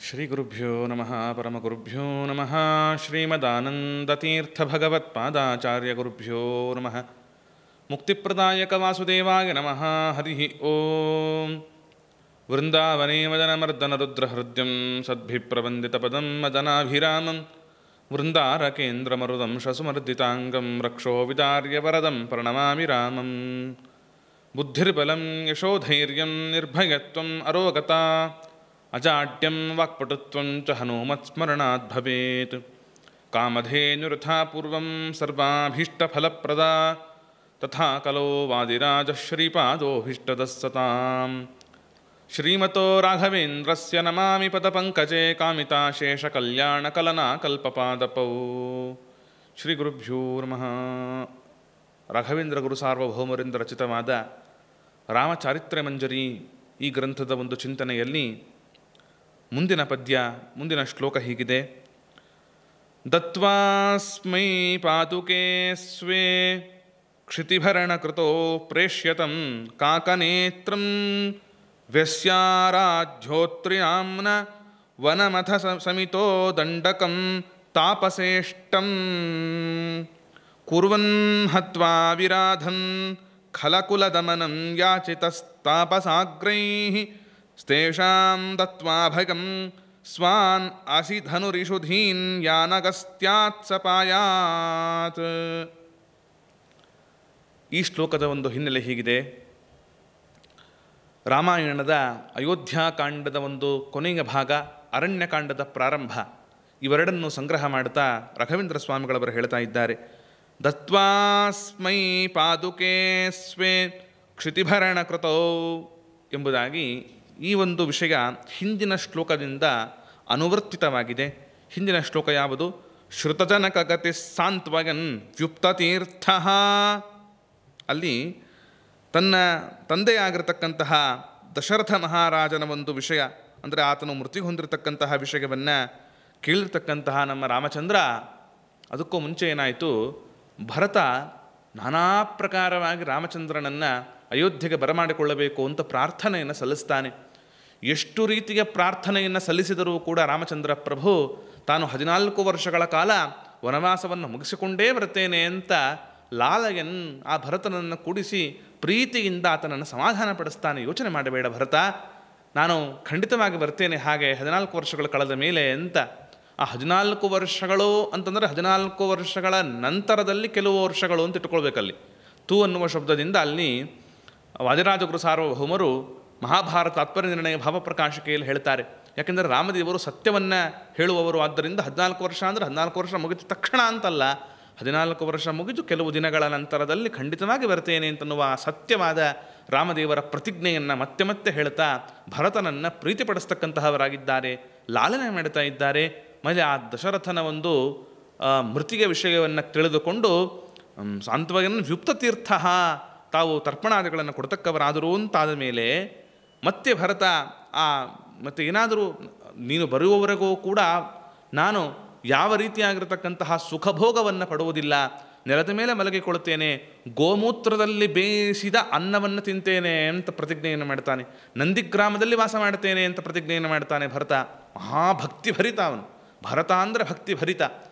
ಶ್ರೀಗುರುಭ್ಯೋ ನಮಃ ಪರಮಗುರುಭ್ಯೋ ನಮಃ ಶ್ರೀಮದಾನಂದತೀರ್ಥಭಗವತ್ಪಾದಾಚಾರ್ಯಗುರುಭ್ಯೋ ನಮಃ ಮುಕ್ತಿಪ್ರದಾಯಕ ವಾಸುದೇವಾಯ ನಮಃ ಹರಿ ಓಂ ವೃಂದಾವನೇ ಮದನಮರ್ದನರುದ್ರಹೃದ್ಯಂ ಸದ್ಭಿಪ್ರವಂದಿತಪದಂ ಮದನಾಭಿರಾಮಂ ವೃಂದಾರಕೇಂದ್ರಮರುದಂ ಶಸುಮರ್ದಿತಾಂಗಂ ರಕ್ಷೋ ವಿದಾರ್ಯವರದಂ ಪ್ರಣಮಾಮಿ ರಾಮಂ ಬುದ್ಧಿರ್ಬಲಂ ಯಶೋಧೈರ್ಯಂ ನಿರ್ಭಯತ್ವಂ ಅರೋಗತಾ ಅಜಾಡ್ಯಂ ವಾಕ್ಪಟುತ್ವಂ ಚ ಹನುಮತ್ಸ್ಮರಣಾತ್ ಭವೇತ್ ಕಾಮಧೇನುರಥಾ ಪೂರ್ವಂ ಸರ್ವಾಭೀಷ್ಟಫಲಪ್ರದಾ ತಥಾ ಕಲೋ ವಾದಿರಾಜ ಶ್ರೀಪಾದೋಭೀಷ್ಟದಃ ಸತಾಂ ಶ್ರೀಮತೋ ರಾಘವೇಂದ್ರಸ್ಯ ನಮಾಮಿ ಪದಪಂಕಜೇ ಕಾಮಿತಾಶೇಷಕಲ್ಯಾಣಕಲನಾ ಕಲ್ಪಪಾದಪೌ ಶ್ರೀ ಗುರುಭ್ಯೋ ನಮಃ. ರಾಘವೇಂದ್ರ ಗುರು ಸಾರ್ವಭೌಮರಿಂದ ರಚಿತವಾದ ರಾಮಚಾರಿತ್ರ್ಯ ಮಂಜರಿ ಈ ಗ್ರಂಥದ ಒಂದು ಚಿಂತನೆಯಲ್ಲಿ ಮುಂದಿನ ಪದ್ಯ, ಮುಂದಿನ ಶ್ಲೋಕ ಹೀಗಿದೆ. ದತ್ವಾಸ್ಮೈ ಪಾದುಕೆ ಸ್ವೇ ಕ್ಷಿತಿಭರಣಕೃತೋ ಪ್ರೇಷ್ಯತಂ ಕಾಕನೇತ್ರಂ ವ್ಯಸ್ಯಾರಾಧ್ಯೋತ್ರಿನಾಮ್ನ ವನಮಥ ಸಮಿತೋ ದಂಡಕಂ ತಾಪಸೇಷ್ಟಂ ಕುರ್ವನ್ ಹತ್ವಾ ವಿರಾಧನ್ ಖಲಕುಲದಮನಂ ಯಾಚಿತಸ್ತಾಪಸಾಗ್ರೈಃ ತೇಷಾಂ ದತ್ವಾ ಭಗಂ ಸ್ವಾನ್ ಅಸಿಧನುರಿಷುಧೀನ್ ಯಾನಗಸ್ತ್ಯಾತ್ ಸಪಾಯಾತ್. ಈ ಶ್ಲೋಕದ ಒಂದು ಹಿನ್ನೆಲೆ ಹೀಗಿದೆ. ರಾಮಾಯಣದ ಅಯೋಧ್ಯಾಕಾಂಡದ ಒಂದು ಕೊನೆಯ ಭಾಗ, ಅರಣ್ಯಕಾಂಡದ ಪ್ರಾರಂಭ, ಇವೆರಡನ್ನು ಸಂಗ್ರಹ ಮಾಡ್ತಾ ರಾಘವೇಂದ್ರ ಸ್ವಾಮಿಗಳವರು ಹೇಳ್ತಾ ಇದ್ದಾರೆ. ದತ್ವಾಸ್ಮೈ ಪಾದುಕೆ ಸ್ವೇ ಕ್ಷಿತಿಭರಣ ಕೃತೌ ಎಂಬುದಾಗಿ ಈ ಒಂದು ವಿಷಯ ಹಿಂದಿನ ಶ್ಲೋಕದಿಂದ ಅನುವರ್ತಿತವಾಗಿದೆ. ಹಿಂದಿನ ಶ್ಲೋಕ ಯಾವುದು? ಶ್ರುತಜನಕ ಗತಿ ಸಾಂತ್ವಯನ್ ವ್ಯುಕ್ತತೀರ್ಥ. ಅಲ್ಲಿ ತನ್ನ ತಂದೆಯಾಗಿರತಕ್ಕಂತಹ ದಶರಥ ಮಹಾರಾಜನ ಒಂದು ವಿಷಯ, ಅಂದರೆ ಆತನು ಮೃತ್ಯು ಹೊಂದಿರತಕ್ಕಂತಹ ವಿಷಯವನ್ನು ಕೇಳಿರ್ತಕ್ಕಂತಹ ನಮ್ಮ ರಾಮಚಂದ್ರ, ಅದಕ್ಕೂ ಮುಂಚೆ ಏನಾಯಿತು, ಭರತ ನಾನಾ ಪ್ರಕಾರವಾಗಿ ರಾಮಚಂದ್ರನನ್ನು ಅಯೋಧ್ಯೆಗೆ ಬರಮಾಡಿಕೊಳ್ಳಬೇಕು ಅಂತ ಪ್ರಾರ್ಥನೆಯನ್ನು ಸಲ್ಲಿಸ್ತಾನೆ. ಎಷ್ಟು ರೀತಿಯ ಪ್ರಾರ್ಥನೆಯನ್ನು ಸಲ್ಲಿಸಿದರೂ ಕೂಡ ರಾಮಚಂದ್ರ ಪ್ರಭು ತಾನು 14 ವರ್ಷಗಳ ಕಾಲ ವನವಾಸವನ್ನು ಮುಗಿಸಿಕೊಂಡೇ ಬರ್ತೇನೆ ಅಂತ ಲಾಲಯನ್ ಆ ಭರತನನ್ನು ಕೂಡಿಸಿ ಪ್ರೀತಿಯಿಂದ ಆತನನ್ನು ಸಮಾಧಾನ ಪಡಿಸ್ತಾನೆ. ಯೋಚನೆ ಮಾಡಬೇಡ ಭರತ, ನಾನು ಖಂಡಿತವಾಗಿ ಬರ್ತೇನೆ, ಹಾಗೆ 14 ವರ್ಷಗಳು ಕಳೆದ ಮೇಲೆ ಅಂತ. ಆ 14 ವರ್ಷಗಳು ಅಂತಂದರೆ 14 ವರ್ಷಗಳ ನಂತರದಲ್ಲಿ ಕೆಲವು ವರ್ಷಗಳು ಅಂತ ಇಟ್ಕೊಳ್ಬೇಕಲ್ಲಿ. ತೂ ಅನ್ನುವ ಶಬ್ದದಿಂದ ಅಲ್ಲಿ ವಾದಿರಾಜಗುರು ಸಾರ್ವಭೌಮರು ಮಹಾಭಾರತ ತಾತ್ಪರ್ಯ ನಿರ್ಣಯ ಭಾವಪ್ರಕಾಶಿಕೆಯಲ್ಲಿ ಹೇಳ್ತಾರೆ. ಯಾಕೆಂದರೆ ರಾಮದೇವರು ಸತ್ಯವನ್ನು ಹೇಳುವವರು, ಆದ್ದರಿಂದ 14 ವರ್ಷ ಅಂದರೆ 14 ವರ್ಷ ಮುಗಿದ ತಕ್ಷಣ ಅಂತಲ್ಲ, 14 ವರ್ಷ ಮುಗಿದು ಕೆಲವು ದಿನಗಳ ನಂತರದಲ್ಲಿ ಖಂಡಿತವಾಗಿ ಬರ್ತೇನೆ ಅಂತನ್ನುವ ಸತ್ಯವಾದ ರಾಮದೇವರ ಪ್ರತಿಜ್ಞೆಯನ್ನು ಮತ್ತೆ ಮತ್ತೆ ಹೇಳ್ತಾ ಭರತನನ್ನು ಪ್ರೀತಿಪಡಿಸ್ತಕ್ಕಂತಹವರಾಗಿದ್ದಾರೆ, ಲಾಲನೆ ಮಾಡ್ತಾ ಇದ್ದಾರೆ. ಮೇಲೆ ಆ ದಶರಥನ ಒಂದು ಮೃತಿಗೆ ವಿಷಯವನ್ನು ತಿಳಿದುಕೊಂಡು ಸಾಂತ್ವಯನ್ ವ್ಯುಕ್ತತೀರ್ಥ, ತಾವು ತರ್ಪಣಾದಿಗಳನ್ನು ಕೊಡ್ತಕ್ಕವರಾದರು ಅಂತಾದ ಮೇಲೆ ಮತ್ತೆ ಭರತ ಮತ್ತು ಏನಾದರೂ ನೀನು ಬರುವವರೆಗೂ ಕೂಡ ನಾನು ಯಾವ ರೀತಿಯಾಗಿರತಕ್ಕಂತಹ ಸುಖಭೋಗವನ್ನು ಪಡುವುದಿಲ್ಲ, ನೆಲದ ಮೇಲೆ ಮಲಗಿಕೊಳ್ಳುತ್ತೇನೆ, ಗೋಮೂತ್ರದಲ್ಲಿ ಬೇಯಿಸಿದ ಅನ್ನವನ್ನು ತಿಂತೇನೆ ಅಂತ ಪ್ರತಿಜ್ಞೆಯನ್ನು ಮಾಡ್ತಾನೆ. ನಂದಿಗ್ರಾಮದಲ್ಲಿ ವಾಸ ಮಾಡ್ತೇನೆ ಅಂತ ಪ್ರತಿಜ್ಞೆಯನ್ನು ಮಾಡ್ತಾನೆ ಭರತ. ಮಹಾಭಕ್ತಿಭರಿತ ಅವನು. ಭರತ ಅಂದರೆ ಭಕ್ತಿಭರಿತ.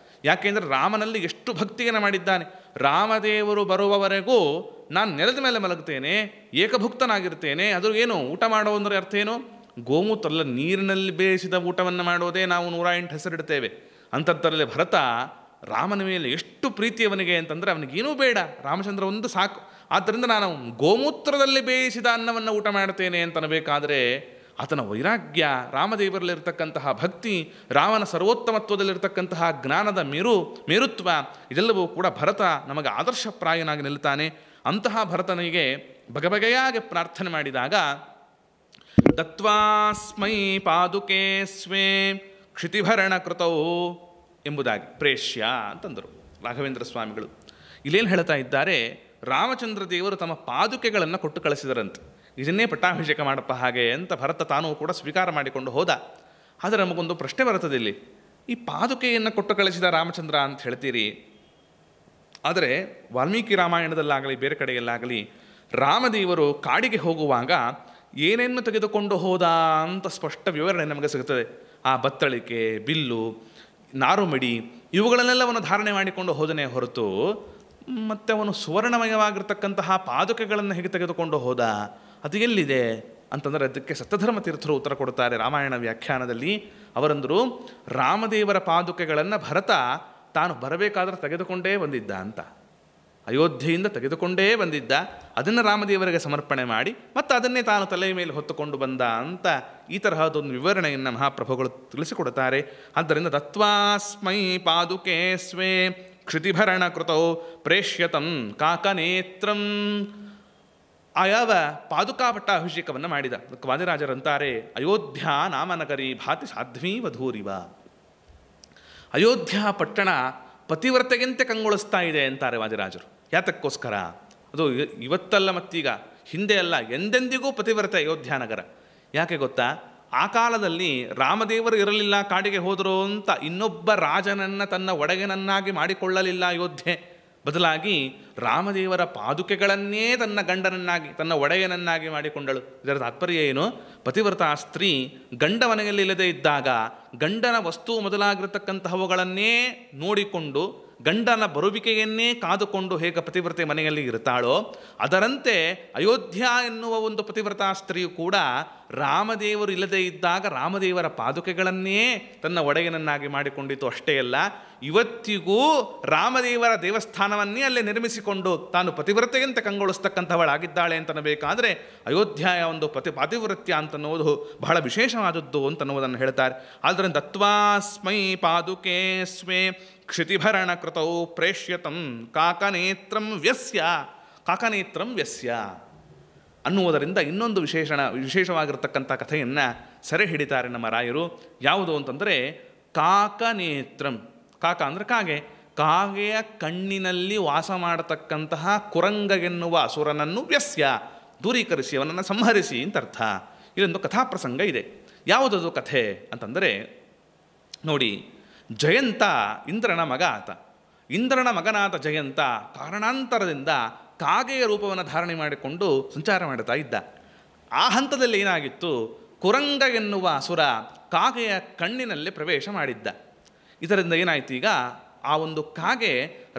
ಯಾಕೆಂದರೆ ರಾಮನಲ್ಲಿ ಎಷ್ಟು ಭಕ್ತಿಯನ್ನು ಮಾಡಿದ್ದಾನೆ. ರಾಮದೇವರು ಬರುವವರೆಗೂ ನಾನು ನೆಲದ ಮೇಲೆ ಮಲಗುತ್ತೇನೆ, ಏಕಭುಕ್ತನಾಗಿರ್ತೇನೆ. ಅದು ಏನು ಊಟ ಮಾಡೋ ಅಂದರೆ ಅರ್ಥ ಏನು? ಗೋಮೂತ್ರ ಅಲ್ಲ, ನೀರಿನಲ್ಲಿ ಬೇಯಿಸಿದ ಊಟವನ್ನು ಮಾಡೋದೇ ನಾವು 108 ಹೆಸರಿಡ್ತೇವೆ. ಅಂಥದ್ದರಲ್ಲಿ ಭರತ ರಾಮನ ಮೇಲೆ ಎಷ್ಟು ಪ್ರೀತಿಯವನಿಗೆ ಅಂತಂದರೆ ಅವನಿಗೇನೂ ಬೇಡ, ರಾಮಚಂದ್ರ ಒಂದು ಸಾಕು. ಆದ್ದರಿಂದ ನಾನು ಗೋಮೂತ್ರದಲ್ಲಿ ಬೇಯಿಸಿದ ಅನ್ನವನ್ನು ಊಟ ಮಾಡ್ತೇನೆ ಅಂತನಬೇಕಾದರೆ ಆತನ ವೈರಾಗ್ಯ, ರಾಮದೇವರಲ್ಲಿರ್ತಕ್ಕಂತಹ ಭಕ್ತಿ, ರಾಮನ ಸರ್ವೋತ್ತಮತ್ವದಲ್ಲಿರ್ತಕ್ಕಂತಹ ಜ್ಞಾನದ ಮೇರುತ್ವ, ಇದೆಲ್ಲವೂ ಕೂಡ ಭರತ ನಮಗೆ ಆದರ್ಶಪ್ರಾಯನಾಗಿ ನಿಲ್ತಾನೆ. ಅಂತಹ ಭರತನಿಗೆ ಬಗೆಬಗೆಯಾಗಿ ಪ್ರಾರ್ಥನೆ ಮಾಡಿದಾಗ ದತ್ವಾಸ್ಮೈ ಪಾದುಕೆ ಸ್ವೇ ಕ್ಷಿತಿಭರಣ ಕೃತೌ ಎಂಬುದಾಗಿ ಪ್ರೇಷ್ಯ ಅಂತಂದರು ರಾಘವೇಂದ್ರ ಸ್ವಾಮಿಗಳು. ಇಲ್ಲೇನು ಹೇಳ್ತಾ ಇದ್ದಾರೆ? ರಾಮಚಂದ್ರ ದೇವರು ತಮ್ಮ ಪಾದುಕೆಗಳನ್ನು ಕೊಟ್ಟು ಕಳಿಸಿದರಂತೆ. ಇದನ್ನೇ ಪಟ್ಟಾಭಿಷೇಕ ಮಾಡಪ್ಪ ಹಾಗೆ ಅಂತ ಭರತ ತಾನೂ ಕೂಡ ಸ್ವೀಕಾರ ಮಾಡಿಕೊಂಡು ಹೋದ. ಆದರೆ ನಮಗೊಂದು ಪ್ರಶ್ನೆ ಬರ್ತದೆ ಇಲ್ಲಿ, ಈ ಪಾದುಕೆಯನ್ನು ಕೊಟ್ಟು ಕಳಿಸಿದ ರಾಮಚಂದ್ರ ಅಂತ ಹೇಳ್ತೀರಿ, ಆದರೆ ವಾಲ್ಮೀಕಿ ರಾಮಾಯಣದಲ್ಲಾಗಲಿ ಬೇರೆ ಕಡೆಯಲ್ಲಾಗಲಿ ರಾಮದೇವರು ಕಾಡಿಗೆ ಹೋಗುವಾಗ ಏನೇನು ತೆಗೆದುಕೊಂಡು ಹೋದ ಅಂತ ಸ್ಪಷ್ಟ ವಿವರಣೆ ನಮಗೆ ಸಿಗುತ್ತದೆ. ಆ ಬತ್ತಳಿಕೆ, ಬಿಲ್ಲು, ನಾರುಮಡಿ ಇವುಗಳನ್ನೆಲ್ಲವನ್ನು ಧಾರಣೆ ಮಾಡಿಕೊಂಡು ಹೋದನೇ ಹೊರತು ಮತ್ತು ಅವನು ಸುವರ್ಣಮಯವಾಗಿರ್ತಕ್ಕಂತಹ ಪಾದುಕೆಗಳನ್ನು ಹೇಗೆ ತೆಗೆದುಕೊಂಡು ಹೋದ, ಅದು ಎಲ್ಲಿದೆ ಅಂತಂದರೆ ಅದಕ್ಕೆ ಸತ್ಯಧರ್ಮ ತೀರ್ಥರು ಉತ್ತರ ಕೊಡ್ತಾರೆ ರಾಮಾಯಣ ವ್ಯಾಖ್ಯಾನದಲ್ಲಿ. ಅವರಂದರು, ರಾಮದೇವರ ಪಾದುಕೆಗಳನ್ನು ಭರತ ತಾನು ಬರಬೇಕಾದ್ರೆ ತೆಗೆದುಕೊಂಡೇ ಬಂದಿದ್ದ ಅಂತ. ಅಯೋಧ್ಯೆಯಿಂದ ತೆಗೆದುಕೊಂಡೇ ಬಂದಿದ್ದ, ಅದನ್ನು ರಾಮದೇವರಿಗೆ ಸಮರ್ಪಣೆ ಮಾಡಿ ಮತ್ತು ಅದನ್ನೇ ತಾನು ತಲೆಯ ಮೇಲೆ ಹೊತ್ತುಕೊಂಡು ಬಂದ ಅಂತ ಈ ತರಹದೊಂದು ವಿವರಣೆಯನ್ನು ಮಹಾಪ್ರಭುಗಳು ತಿಳಿಸಿಕೊಡುತ್ತಾರೆ. ಆದ್ದರಿಂದ ದತ್ವಾಸ್ಮೈ ಪಾದುಕೆ ಸ್ವೇ ಕ್ಷಿತಿಭರಣ ಕೃತೌ ಪ್ರೇಷ್ಯತಂ ಕಾಕನೇತ್ರಂ. ಆ ಯಾವ ಪಾದುಕಾ ಪಟ್ಟಾಭಿಷೇಕವನ್ನು ಮಾಡಿದ ವಾದಿರಾಜರಂತಾರೆ, ಅಯೋಧ್ಯ ನಾಮನಗರಿ ಭಾತಿ ಸಾಧ್ವೀ ವಧೂರಿವ. ಅಯೋಧ್ಯ ಪಟ್ಟಣ ಪತಿವ್ರತೆಗಿಂತೆ ಕಂಗೊಳಿಸ್ತಾ ಇದೆ ಅಂತಾರೆ ವಾದಿರಾಜರು. ಯಾತಕ್ಕೋಸ್ಕರ? ಅದು ಇವತ್ತಲ್ಲ ಮತ್ತೀಗ, ಹಿಂದೆ ಅಲ್ಲ, ಎಂದೆಂದಿಗೂ ಪತಿವ್ರತೆ ಅಯೋಧ್ಯ ನಗರ. ಯಾಕೆ ಗೊತ್ತಾ? ಆ ಕಾಲದಲ್ಲಿ ರಾಮದೇವರು ಇರಲಿಲ್ಲ, ಕಾಡಿಗೆ ಹೋದರು ಅಂತ ಇನ್ನೊಬ್ಬ ರಾಜನನ್ನು ತನ್ನ ಒಡೆಯನನ್ನಾಗಿ ಮಾಡಿಕೊಳ್ಳಲಿಲ್ಲ ಅಯೋಧ್ಯೆ. ಬದಲಾಗಿ ರಾಮದೇವರ ಪಾದುಕೆಗಳನ್ನೇ ತನ್ನ ಗಂಡನನ್ನಾಗಿ, ತನ್ನ ಒಡೆಯನನ್ನಾಗಿ ಮಾಡಿಕೊಂಡಳು. ಇದರ ತಾತ್ಪರ್ಯ ಏನು? ಪತಿವ್ರತಾ ಸ್ತ್ರೀ ಗಂಡ ಮನೆಯಲ್ಲಿ ಇಲ್ಲದೇ ಇದ್ದಾಗ ಗಂಡನ ವಸ್ತು ಮೊದಲಾಗಿರತಕ್ಕಂತಹವುಗಳನ್ನೇ ನೋಡಿಕೊಂಡು ಗಂಡನ ಬರುವಿಕೆಯನ್ನೇ ಕಾದುಕೊಂಡು ಹೇಗೆ ಪತಿವ್ರತೆ ಮನೆಯಲ್ಲಿ ಇರ್ತಾಳೋ, ಅದರಂತೆ ಅಯೋಧ್ಯ ಎನ್ನುವ ಒಂದು ಪತಿವ್ರತಾ ಸ್ತ್ರೀಯು ಕೂಡ ರಾಮದೇವರು ಇಲ್ಲದೇ ಇದ್ದಾಗ ರಾಮದೇವರ ಪಾದುಕೆಗಳನ್ನೇ ತನ್ನ ಒಡೆಯನನ್ನಾಗಿ ಮಾಡಿಕೊಂಡಿತು. ಅಷ್ಟೇ ಅಲ್ಲ, ಇವತ್ತಿಗೂ ರಾಮದೇವರ ದೇವಸ್ಥಾನವನ್ನೇ ಅಲ್ಲೇ ನಿರ್ಮಿಸಿಕೊಂಡು ತಾನು ಪತಿವ್ರತೆಯಂತೆ ಕಂಗೊಳಿಸ್ತಕ್ಕಂಥವಳಾಗಿದ್ದಾಳೆ ಅಂತನಬೇಕಾದರೆ ಅಯೋಧ್ಯ ಒಂದು ಪಾತಿವ್ರತ್ಯ ಅಂತನ್ನುವುದು ಬಹಳ ವಿಶೇಷವಾದದ್ದು ಅಂತನ್ನುವುದನ್ನು ಹೇಳ್ತಾರೆ. ಆದ್ದರಿಂದ ದತ್ವಾಸ್ಮೈ ಪಾದುಕೆ ಸ್ವೇ ಕ್ಷಿತಿಭರಣ ಕೃತೌ ಪ್ರೇಷ್ಯತಂ ಕಾಕನೇತ್ರಂ ವ್ಯಸ್ಯ. ಕಾಕನೇತ್ರಂ ವ್ಯಸ್ಯ ಅನ್ನುವುದರಿಂದ ಇನ್ನೊಂದು ವಿಶೇಷವಾಗಿರ್ತಕ್ಕಂಥ ಕಥೆಯನ್ನು ಸೆರೆ ಹಿಡಿತಾರೆ ನಮ್ಮ ರಾಯರು. ಯಾವುದು ಅಂತಂದರೆ ಕಾಕನೇತ್ರಂ. ಕಾಕ ಅಂದರೆ ಕಾಗೆ. ಕಾಗೆಯ ಕಣ್ಣಿನಲ್ಲಿ ವಾಸ ಮಾಡತಕ್ಕಂತಹ ಕುರಂಗ ಎನ್ನುವ ಅಸುರನನ್ನು ವ್ಯಸ್ಯ, ದೂರೀಕರಿಸಿ, ಅವನನ್ನು ಸಂಹರಿಸಿ ಅಂತ ಅರ್ಥ. ಇದೊಂದು ಕಥಾಪ್ರಸಂಗ ಇದೆ. ಯಾವುದದು ಕಥೆ ಅಂತಂದರೆ ನೋಡಿ, ಜಯಂತ ಇಂದ್ರನ ಮಗ ಆತ. ಇಂದ್ರನ ಮಗನಾದ ಜಯಂತ ಕಾರಣಾಂತರದಿಂದ ಕಾಗೆಯ ರೂಪವನ್ನು ಧಾರಣೆ ಮಾಡಿಕೊಂಡು ಸಂಚಾರ ಮಾಡುತ್ತಾ ಇದ್ದ. ಆ ಹಂತದಲ್ಲಿ ಏನಾಗಿತ್ತು, ಕುರಂಗ ಎನ್ನುವ ಅಸುರ ಕಾಗೆಯ ಕಣ್ಣಿನಲ್ಲಿ ಪ್ರವೇಶ ಮಾಡಿದ್ದ. ಇದರಿಂದ ಏನಾಯಿತು, ಈಗ ಆ ಒಂದು ಕಾಗೆ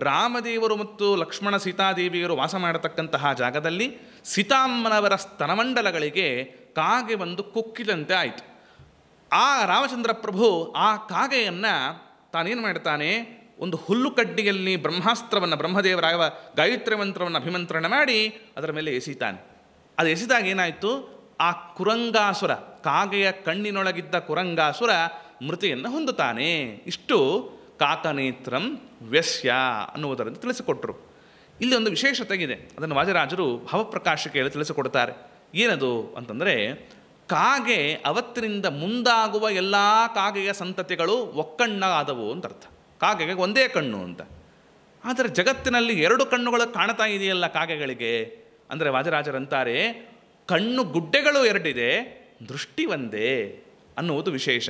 ರಾಮದೇವರು ಮತ್ತು ಲಕ್ಷ್ಮಣ ಸೀತಾದೇವಿಯರು ವಾಸ ಮಾಡತಕ್ಕಂತಹ ಜಾಗದಲ್ಲಿ ಸೀತಾಮ್ಮನವರ ಸ್ತನಮಂಡಲಗಳಿಗೆ ಕಾಗೆ ಒಂದು ಕುಕ್ಕಿದಂತೆ ಆಯಿತು. ಆ ರಾಮಚಂದ್ರ ಪ್ರಭು ಆ ಕಾಗೆಯನ್ನು ತಾನೇನು ಮಾಡ್ತಾನೆ, ಒಂದು ಹುಲ್ಲು ಕಡ್ಡಿಯಲ್ಲಿ ಬ್ರಹ್ಮಾಸ್ತ್ರವನ್ನು, ಬ್ರಹ್ಮದೇವರ ಗಾಯತ್ರಿ ಮಂತ್ರವನ್ನು ಅಭಿಮಂತ್ರಣ ಮಾಡಿ ಅದರ ಮೇಲೆ ಎಸೀತಾನೆ. ಅದು ಎಸೆದಾಗ ಏನಾಯಿತು, ಆ ಕುರಂಗಾಸುರ, ಕಾಗೆಯ ಕಣ್ಣಿನೊಳಗಿದ್ದ ಕುರಂಗಾಸುರ ಮೃತಿಯನ್ನು ಹೊಂದುತ್ತಾನೆ. ಇಷ್ಟು ಕಾಕನೇತ್ರಂ ವ್ಯಸ್ಯ ಅನ್ನುವುದರಿಂದ ತಿಳಿಸಿಕೊಟ್ಟರು. ಇಲ್ಲಿ ಒಂದು ವಿಶೇಷತೆಗಿದೆ, ಅದನ್ನು ವಾದಿರಾಜರು ಭಾವಪ್ರಕಾಶಕ್ಕೆ ತಿಳಿಸಿಕೊಡ್ತಾರೆ. ಏನದು ಅಂತಂದರೆ, ಕಾಗೆ ಅವತ್ತಿನಿಂದ ಮುಂದಾಗುವ ಎಲ್ಲ ಕಾಗೆಯ ಸಂತತಿಗಳು ಒಕ್ಕಣ್ಣಾದವು ಅಂತ ಅರ್ಥ. ಕಾಗೆಗೆ ಒಂದೇ ಕಣ್ಣು ಅಂತ. ಆದರೆ ಜಗತ್ತಿನಲ್ಲಿ ಎರಡು ಕಣ್ಣುಗಳು ಕಾಣ್ತಾ ಇದೆಯಲ್ಲ ಕಾಗೆಗಳಿಗೆ ಅಂದರೆ ವಾದಿರಾಜರಂತಾರೆ, ಕಣ್ಣು ಗುಡ್ಡೆಗಳು ಎರಡಿದೆ, ದೃಷ್ಟಿ ಒಂದೇ ಅನ್ನುವುದು ವಿಶೇಷ.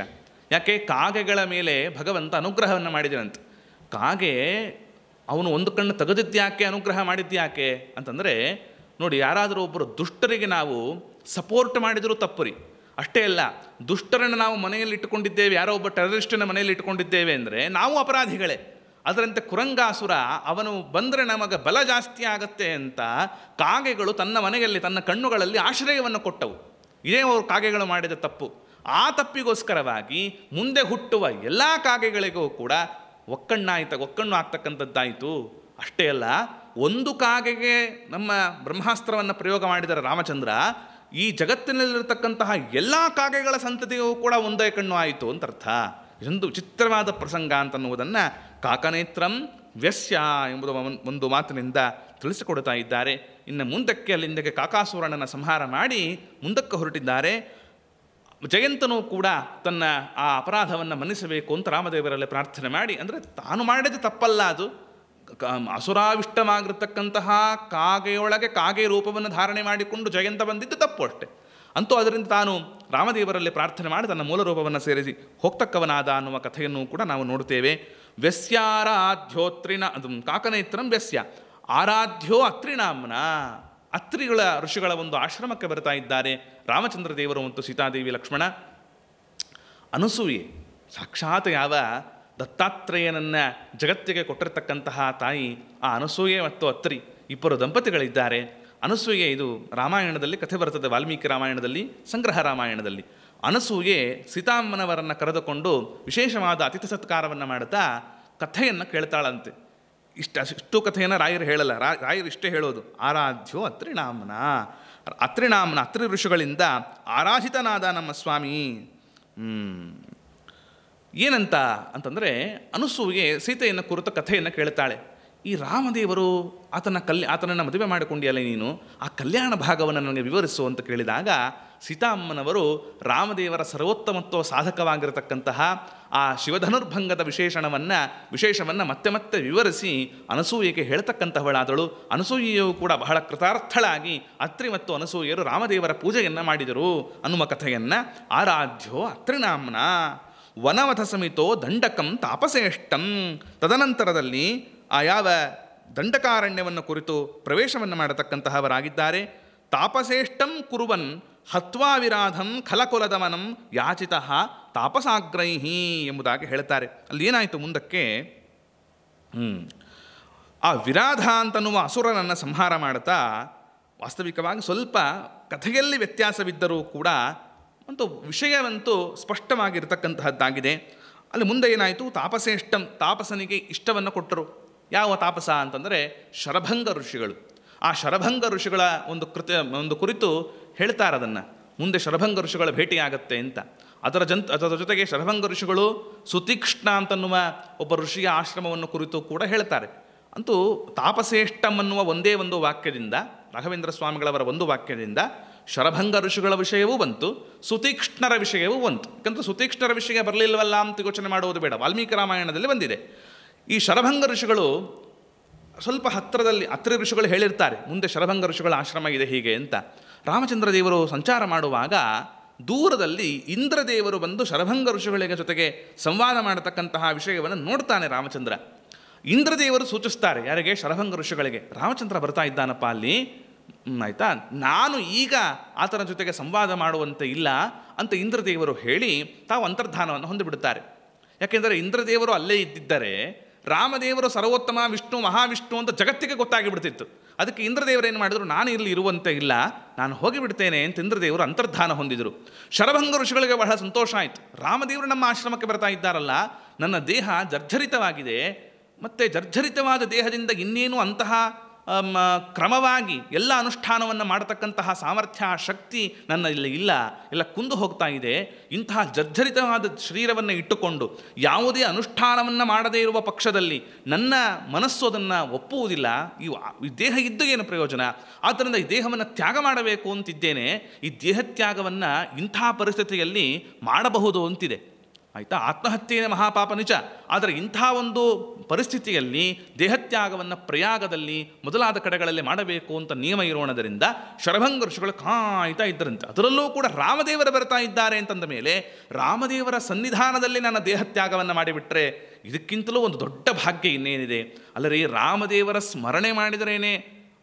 ಯಾಕೆ? ಕಾಗೆಗಳ ಮೇಲೆ ಭಗವಂತ ಅನುಗ್ರಹವನ್ನು ಮಾಡಿದನಂತೆ. ಕಾಗೆ ಅವನು ಒಂದು ಕಣ್ಣು ತೆಗೆದಿದ್ಯಾಕೆ, ಅನುಗ್ರಹ ಮಾಡಿದ್ಯಾಕೆ ಅಂತಂದರೆ ನೋಡಿ, ಯಾರಾದರೂ ಒಬ್ಬರು ದುಷ್ಟರಿಗೆ ನಾವು ಸಪೋರ್ಟ್ ಮಾಡಿದರೂ ತಪ್ಪುರಿ. ಅಷ್ಟೇ ಅಲ್ಲ, ದುಷ್ಟರನ್ನು ನಾವು ಮನೆಯಲ್ಲಿ ಇಟ್ಟುಕೊಂಡಿದ್ದೇವೆ, ಯಾರೋ ಒಬ್ಬ ಟೆರರಿಸ್ಟನ್ನು ಮನೆಯಲ್ಲಿ ಇಟ್ಟುಕೊಂಡಿದ್ದೇವೆ ಅಂದರೆ ನಾವು ಅಪರಾಧಿಗಳೇ. ಅದರಂತೆ ಕುರಂಗಾಸುರ ಅವನು ಬಂದರೆ ನಮಗೆ ಬಲ ಜಾಸ್ತಿ ಆಗತ್ತೆ ಅಂತ ಕಾಗೆಗಳು ತನ್ನ ಮನೆಯಲ್ಲಿ, ತನ್ನ ಕಣ್ಣುಗಳಲ್ಲಿ ಆಶ್ರಯವನ್ನು ಕೊಟ್ಟವು. ಇದೇ ಅವರು ಕಾಗೆಗಳು ಮಾಡಿದ ತಪ್ಪು. ಆ ತಪ್ಪಿಗೋಸ್ಕರವಾಗಿ ಮುಂದೆ ಹುಟ್ಟುವ ಎಲ್ಲ ಕಾಗೆಗಳಿಗೂ ಕೂಡ ಒಕ್ಕಣ್ಣು ಆಗ್ತಕ್ಕಂಥದ್ದಾಯಿತು. ಅಷ್ಟೇ ಅಲ್ಲ, ಒಂದು ಕಾಗೆಗೆ ನಮ್ಮ ಬ್ರಹ್ಮಾಸ್ತ್ರವನ್ನು ಪ್ರಯೋಗ ಮಾಡಿದರೆ ರಾಮಚಂದ್ರ, ಈ ಜಗತ್ತಿನಲ್ಲಿರತಕ್ಕಂತಹ ಎಲ್ಲ ಕಾಗೆಗಳ ಸಂತತಿಯೂ ಕೂಡ ಒಂದೇ ಕಣ್ಣು ಆಯಿತು ಅಂತ ಅರ್ಥ. ಇದೊಂದು ವಿಚಿತ್ರವಾದ ಪ್ರಸಂಗ ಅಂತನ್ನುವುದನ್ನು ಕಾಕನೇತ್ರಂ ವ್ಯಸ್ಯ ಎಂಬುದು ಒಂದು ಮಾತಿನಿಂದ ತಿಳಿಸಿಕೊಡ್ತಾ ಇದ್ದಾರೆ. ಇನ್ನು ಮುಂದಕ್ಕೆ ಅಲ್ಲಿಂದಕ್ಕೆ ಕಾಕಾಸುರನನ್ನು ಸಂಹಾರ ಮಾಡಿ ಮುಂದಕ್ಕೆ ಹೊರಟಿದ್ದಾರೆ. ಜಯಂತನೂ ಕೂಡ ತನ್ನ ಆ ಅಪರಾಧವನ್ನು ಮನ್ನಿಸಬೇಕು ಅಂತ ರಾಮದೇವರಲ್ಲಿ ಪ್ರಾರ್ಥನೆ ಮಾಡಿ, ಅಂದರೆ ತಾನು ಮಾಡಿದ ತಪ್ಪಲ್ಲ ಅದು, ಅಸುರಾವಿಷ್ಟವಾಗಿರ್ತಕ್ಕಂತಹ ಕಾಗೆಯೊಳಗೆ ಕಾಗೆ ರೂಪವನ್ನು ಧಾರಣೆ ಮಾಡಿಕೊಂಡು ಜಯಂತ ಬಂದಿದ್ದು ತಪ್ಪು ಅಷ್ಟೆ. ಅಂತೂ ಅದರಿಂದ ತಾನು ರಾಮದೇವರಲ್ಲಿ ಪ್ರಾರ್ಥನೆ ಮಾಡಿ ತನ್ನ ಮೂಲ ರೂಪವನ್ನು ಸೇರಿಸಿ ಹೋಗ್ತಕ್ಕವನಾದ ಅನ್ನುವ ಕಥೆಯನ್ನು ಕೂಡ ನಾವು ನೋಡುತ್ತೇವೆ. ವ್ಯಸ್ಯಾರಾಧ್ಯೋತ್ರಿನ ಅದು ಕಾಕನೇತ್ರಂ ವ್ಯಸ್ಯ ಆರಾಧ್ಯ ಅತ್ರಿನಾಮ್ನ. ಅತ್ರಿಗಳ ಋಷಿಗಳ ಒಂದು ಆಶ್ರಮಕ್ಕೆ ಬರ್ತಾ ಇದ್ದಾರೆ ರಾಮಚಂದ್ರ ದೇವರು ಮತ್ತು ಸೀತಾದೇವಿ ಲಕ್ಷ್ಮಣ. ಅನಸೂಯೆ ಸಾಕ್ಷಾತ್ ಯಾವ ದತ್ತಾತ್ರೇಯನನ್ನು ಜಗತ್ತಿಗೆ ಕೊಟ್ಟಿರ್ತಕ್ಕಂತಹ ತಾಯಿ ಆ ಅನಸೂಯೆ ಮತ್ತು ಅತ್ರಿ ಇಬ್ಬರು ದಂಪತಿಗಳಿದ್ದಾರೆ. ಅನಸೂಯೆ ಇದು ರಾಮಾಯಣದಲ್ಲಿ ಕಥೆ ಬರ್ತದೆ, ವಾಲ್ಮೀಕಿ ರಾಮಾಯಣದಲ್ಲಿ, ಸಂಗ್ರಹ ರಾಮಾಯಣದಲ್ಲಿ. ಅನಸೂಯೆ ಸೀತಾಮ್ಮನವರನ್ನು ಕರೆದುಕೊಂಡು ವಿಶೇಷವಾದ ಅತಿಥಿ ಸತ್ಕಾರವನ್ನು ಮಾಡುತ್ತಾ ಕಥೆಯನ್ನು ಕೇಳ್ತಾಳಂತೆ. ಇಷ್ಟು ಕಥೆಯನ್ನು ರಾಯರು ಹೇಳಲ್ಲ, ರಾಯರು ಇಷ್ಟೇ ಹೇಳೋದು, ಆರಾಧ್ಯ ಅತ್ರಿನಾಮನ, ಅತ್ರಿ ಋಷಿಗಳಿಂದ ಆರಾಧಿತನಾದ ನಮ್ಮ ಸ್ವಾಮಿ. ಏನಂತ ಅಂತಂದರೆ ಅನಸೂಯೆ ಸೀತೆಯನ್ನು ಕುರಿತ ಕಥೆಯನ್ನು ಕೇಳ್ತಾಳೆ. ಈ ರಾಮದೇವರು ಆತನನ್ನು ಮದುವೆ ಮಾಡಿಕೊಂಡಿಯಲ್ಲ ನೀನು, ಆ ಕಲ್ಯಾಣ ಭಾಗವನ್ನು ನನಗೆ ವಿವರಿಸು ಅಂತ ಕೇಳಿದಾಗ ಸೀತಾಮ್ಮನವರು ರಾಮದೇವರ ಸರ್ವೋತ್ತಮತ್ವ ಸಾಧಕವಾಗಿರತಕ್ಕಂತಹ ಆ ಶಿವಧನುರ್ಭಂಗದ ವಿಶೇಷವನ್ನು ಮತ್ತೆ ಮತ್ತೆ ವಿವರಿಸಿ ಅನಸೂಯೆಗೆ ಹೇಳ್ತಕ್ಕಂಥವಳಾದಳು. ಅನಸೂಯೆಯು ಕೂಡ ಬಹಳ ಕೃತಾರ್ಥಳಾಗಿ ಅತ್ರಿ ಮತ್ತು ಅನಸೂಯರು ರಾಮದೇವರ ಪೂಜೆಯನ್ನು ಮಾಡಿದರು ಅನ್ನುವ ಕಥೆಯನ್ನು ಆರಾಧ್ಯ ಅತ್ರಿನಾಮ್ನ ವನವಥ ಸಮಿತೋ ದಂಡಕಂ ತಾಪಸೇಷ್ಟಂ. ತದನಂತರದಲ್ಲಿ ಆ ಯಾವ ದಂಡಕಾರಣ್ಯವನ್ನು ಕುರಿತು ಪ್ರವೇಶವನ್ನು ಮಾಡತಕ್ಕಂತಹವರಾಗಿದ್ದಾರೆ. ತಾಪಸೇಷ್ಟಂ ಕುರುವನ್ ಹತ್ವಾ ವಿರಾಧಂ ಖಲಕುಲದಮನಂ ಯಾಚಿತಃ ತಾಪಸಾಗ್ರೈಹಿ ಎಂಬುದಾಗಿ ಹೇಳ್ತಾರೆ. ಅಲ್ಲಿ ಏನಾಯಿತು ಮುಂದಕ್ಕೆ, ಆ ವಿರಾಧ ಅಂತನ್ನುವ ಅಸುರನನ್ನು ಸಂಹಾರ ಮಾಡುತ್ತಾ, ವಾಸ್ತವಿಕವಾಗಿ ಸ್ವಲ್ಪ ಕಥೆಯಲ್ಲಿ ವ್ಯತ್ಯಾಸವಿದ್ದರೂ ಕೂಡ ಅಂತೂ ವಿಷಯವಂತೂ ಸ್ಪಷ್ಟವಾಗಿರ್ತಕ್ಕಂತಹದ್ದಾಗಿದೆ. ಅಲ್ಲಿ ಮುಂದೆ ಏನಾಯಿತು, ತಾಪಸೇಷ್ಟಂ ತಾಪಸನಿಗೆ ಇಷ್ಟವನ್ನು ಕೊಟ್ಟರು. ಯಾವ ತಾಪಸ ಅಂತಂದರೆ ಶರಭಂಗ ಋಷಿಗಳು. ಆ ಶರಭಂಗ ಋಷಿಗಳ ಒಂದು ಕುರಿತು ಹೇಳ್ತಾರೆ, ಅದನ್ನು ಮುಂದೆ ಶರಭಂಗ ಋಷಿಗಳ ಭೇಟಿಯಾಗತ್ತೆ ಅಂತ. ಅದರ ಜೊತೆಗೆ ಶರಭಂಗ ಋಷಿಗಳು ಸುತೀಕ್ಷ್ಣ ಅಂತನ್ನುವ ಒಬ್ಬ ಋಷಿಯ ಆಶ್ರಮವನ್ನು ಕುರಿತು ಕೂಡ ಹೇಳ್ತಾರೆ. ಅಂತೂ ತಾಪಸೇಷ್ಟಂ ಅನ್ನುವ ಒಂದೇ ಒಂದು ವಾಕ್ಯದಿಂದ, ರಾಘವೇಂದ್ರ ಸ್ವಾಮಿಗಳವರ ಒಂದು ವಾಕ್ಯದಿಂದ ಶರಭಂಗ ಋಷಿಗಳ ವಿಷಯವೂ ಬಂತು, ಸುತೀಕ್ಷ್ಣರ ವಿಷಯವೂ ಬಂತು. ಯಾಕಂದರೆ ಸುತೀಕ್ಷ್ಣರ ವಿಷಯ ಬರಲಿಲ್ಲವಲ್ಲ ಅಂತ ಯೋಚನೆ ಮಾಡುವುದು ಬೇಡ, ವಾಲ್ಮೀಕಿ ರಾಮಾಯಣದಲ್ಲಿ ಬಂದಿದೆ. ಈ ಶರಭಂಗ ಋಷಿಗಳು ಸ್ವಲ್ಪ ಹತ್ತಿರದಲ್ಲಿ ಅತ್ರಿ ಋಷಿಗಳು ಹೇಳಿರ್ತಾರೆ, ಮುಂದೆ ಶರಭಂಗ ಋಷಿಗಳ ಆಶ್ರಮ ಇದೆ ಹೀಗೆ ಅಂತ. ರಾಮಚಂದ್ರ ದೇವರು ಸಂಚಾರ ಮಾಡುವಾಗ ದೂರದಲ್ಲಿ ಇಂದ್ರದೇವರು ಬಂದು ಶರಭಂಗ ಋಷಿಗಳಿಗೆ ಜೊತೆಗೆ ಸಂವಾದ ಮಾಡತಕ್ಕಂತಹ ವಿಷಯವನ್ನು ನೋಡ್ತಾನೆ ರಾಮಚಂದ್ರ. ಇಂದ್ರದೇವರು ಸೂಚಿಸ್ತಾರೆ, ಯಾರಿಗೆ? ಶರಭಂಗ ಋಷಿಗಳಿಗೆ. ರಾಮಚಂದ್ರ ಬರ್ತಾ ಇದ್ದಾನಪ್ಪ ಅಲ್ಲಿ, ಆಯಿತಾ, ನಾನು ಈಗ ಆತನ ಜೊತೆಗೆ ಸಂವಾದ ಮಾಡುವಂತೆ ಇಲ್ಲ ಅಂತ ಇಂದ್ರದೇವರು ಹೇಳಿ ತಾವು ಅಂತರ್ಧಾನವನ್ನು ಹೊಂದಿಬಿಡುತ್ತಾರೆ. ಯಾಕೆಂದರೆ ಇಂದ್ರದೇವರು ಅಲ್ಲೇ ಇದ್ದಿದ್ದರೆ ರಾಮದೇವರು ಸರ್ವೋತ್ತಮ ವಿಷ್ಣು ಮಹಾವಿಷ್ಣು ಅಂತ ಜಗತ್ತಿಗೆ ಗೊತ್ತಾಗಿಬಿಡ್ತಿತ್ತು. ಅದಕ್ಕೆ ಇಂದ್ರದೇವರು ಏನು ಮಾಡಿದ್ರು, ನಾನು ಇಲ್ಲಿ ಇರುವಂತೆ ಇಲ್ಲ, ನಾನು ಹೋಗಿಬಿಡ್ತೇನೆ ಅಂತ ಇಂದ್ರದೇವರು ಅಂತರ್ಧಾನ ಹೊಂದಿದರು. ಶರಭಂಗ ಋಷಿಗಳಿಗೆ ಬಹಳ ಸಂತೋಷ ಆಯಿತು. ರಾಮದೇವರು ನಮ್ಮ ಆಶ್ರಮಕ್ಕೆ ಬರ್ತಾ ಇದ್ದಾರಲ್ಲ, ನನ್ನ ದೇಹ ಜರ್ಜರಿತವಾಗಿದೆ, ಮತ್ತು ಜರ್ಜರಿತವಾದ ದೇಹದಿಂದ ಇನ್ನೇನು ಅಂತಹ ಕ್ರಮವಾಗಿ ಎಲ್ಲ ಅನುಷ್ಠಾನವನ್ನು ಮಾಡತಕ್ಕಂತಹ ಸಾಮರ್ಥ್ಯ ಶಕ್ತಿ ನನ್ನ ಇಲ್ಲಿ ಇಲ್ಲ, ಎಲ್ಲ ಕುಂದು ಹೋಗ್ತಾ ಇದೆ. ಇಂತಹ ಜರ್ಜರಿತವಾದ ಶರೀರವನ್ನು ಇಟ್ಟುಕೊಂಡು ಯಾವುದೇ ಅನುಷ್ಠಾನವನ್ನು ಮಾಡದೇ ಇರುವ ಪಕ್ಷದಲ್ಲಿ ನನ್ನ ಮನಸ್ಸು ಅದನ್ನು ಒಪ್ಪುವುದಿಲ್ಲ. ಈ ದೇಹ ಇದ್ದು ಏನು ಪ್ರಯೋಜನ? ಆದ್ದರಿಂದ ಈ ದೇಹವನ್ನು ತ್ಯಾಗ ಮಾಡಬೇಕು ಅಂತಿದ್ದೇನೆ. ಈ ದೇಹತ್ಯಾಗವನ್ನು ಇಂಥ ಪರಿಸ್ಥಿತಿಯಲ್ಲಿ ಮಾಡಬಹುದು ಅಂತಿದೆ, ಆಯಿತಾ. ಆತ್ಮಹತ್ಯೆಯ ಮಹಾಪಾಪ ನಿಜ, ಆದರೆ ಇಂಥ ಒಂದು ಪರಿಸ್ಥಿತಿಯಲ್ಲಿ ದೇಹತ್ಯಾಗವನ್ನು ಪ್ರಯಾಗದಲ್ಲಿ ಮೊದಲಾದ ಕಡೆಗಳಲ್ಲಿ ಮಾಡಬೇಕು ಅಂತ ನಿಯಮ ಇರೋಣದರಿಂದ ಶರಭಂಗ ಋಷಿಗಳು ಕಾಯ್ತಾ ಇದ್ದರಂತೆ. ಅದರಲ್ಲೂ ಕೂಡ ರಾಮದೇವರು ಬರ್ತಾ ಇದ್ದಾರೆ ಅಂತಂದ ಮೇಲೆ ರಾಮದೇವರ ಸನ್ನಿಧಾನದಲ್ಲಿ ನನ್ನ ದೇಹತ್ಯಾಗವನ್ನು ಮಾಡಿಬಿಟ್ರೆ ಇದಕ್ಕಿಂತಲೂ ಒಂದು ದೊಡ್ಡ ಭಾಗ್ಯ ಇನ್ನೇನಿದೆ ಅಲ್ಲರಿ. ರಾಮದೇವರ ಸ್ಮರಣೆ ಮಾಡಿದರೇನೆ